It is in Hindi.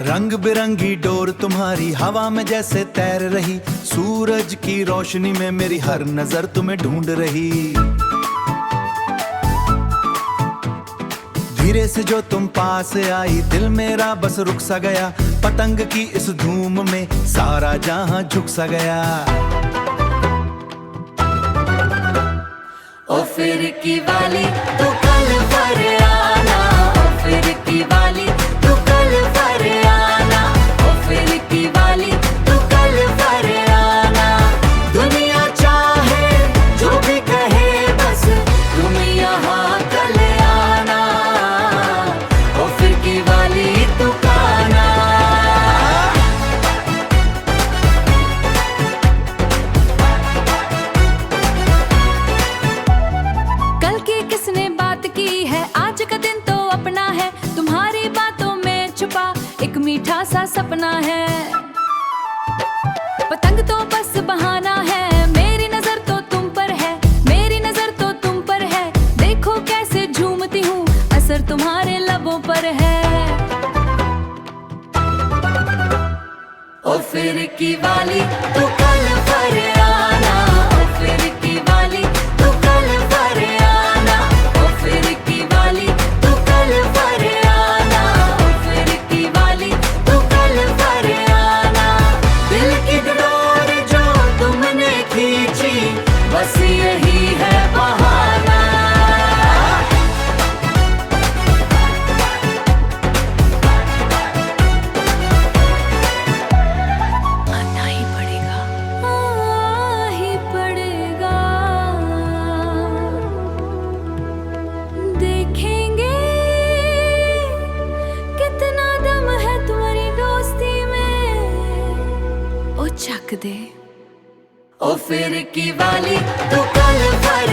रंग बिरंगी डोर तुम्हारी हवा में जैसे तैर रही, सूरज की रोशनी में मेरी हर नजर तुम्हें ढूंढ रही। धीरे से जो तुम पास आई, दिल मेरा बस रुक सा गया। पतंग की इस धूम में सारा जहां झुक सा गया। ओ फिर की वाली तू कल पर आना, ओ फिर की वाली तू कल पर आना, ओ फिर की वाली तू कल पर आना। दुनिया चाहे जो भी कहे बस तुम यहाँ कल आना, ओ फिर की वाली तू काना। कल की किसने बात की है, आज का दिन तो अपना है। तुम्हारी बातों में छुपा एक मीठा सा सपना है। पतंग तो बस बहाना है, मेरी नजर तो तुम पर है, मेरी नजर तो तुम पर है। देखो कैसे झूमती हूँ, असर तुम्हारे लबों पर है। ओ फिर की वाली तू कल पर आना, ओ फिर की वाली तू कल पर आना, ओ फिर की वाली तू कल पर आना, ओ फिर की वाली तू कल पर आना। दिल की डोर जो तुमने खींची बस यही है बहाना। आना ही पड़ेगा, आना ही पड़ेगा। देखेंगे कितना दम है तुम्हारी दोस्ती में, ओ चक दे। ओ फिर की वाली तू कल पर